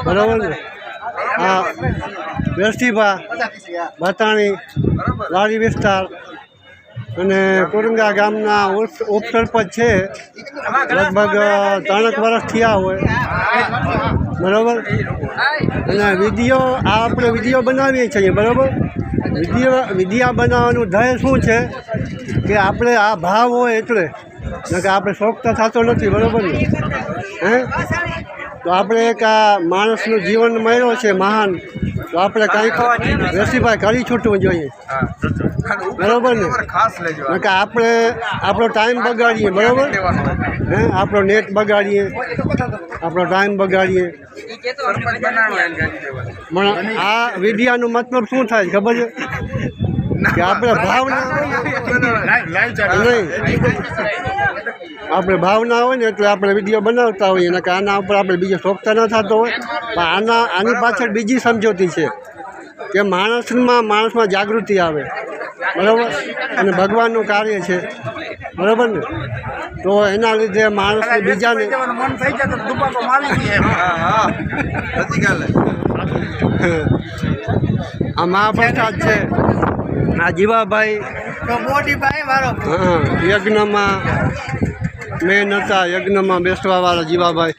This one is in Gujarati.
બરાબર ને? આ વેસ્ટીભા બતાણી વાડી વિસ્તાર અને કોરંગા ગામના ઉપસરપંચ છે. લગભગ 3 વર્ષ થયા હોય, બરાબર. અને વિડીયો આપણે વિડીયો બનાવીએ છીએ, બરાબર. વિડીયો બનાવવાનું ધ્યેય શું છે કે આપણે આ ભાવ હોય એટલે કે આપણે શોખ તો થતો નથી, બરાબર ને? તો આપણે એક આ માણસનું જીવન મળ્યો છે મહાન, તો આપણે કંઈક વેસીભાઈ કરી છૂટવું જોઈએ, બરાબર ને? કે આપણે આપણો ટાઈમ બગાડીએ, બરાબર. આપણો નેટ બગાડીએ, આપણો ટાઈમ બગાડીએ. પણ આ વિડીયાનો મતલબ શું થાય ખબર છે કે આપણે ભાવના નહીં, આપણે ભાવના હોય ને એટલે આપણે વિડીયો બનાવતા હોઈએ ને કે આના ઉપર આપણે બીજો શોખતા ન થતો હોય. પણ આની પાછળ બીજી સમજૂતી છે કે માણસમાં જાગૃતિ આવે, બરાબર. અને ભગવાનનું કાર્ય છે, બરાબર ને? તો એના લીધે માણસને બીજાને આ મહાપ્રસાદ છે. આ જીવાભાઈ યજ્ઞમાં મેન હતા, યજ્ઞમાં બેસવાવાળા જીવાભાઈ.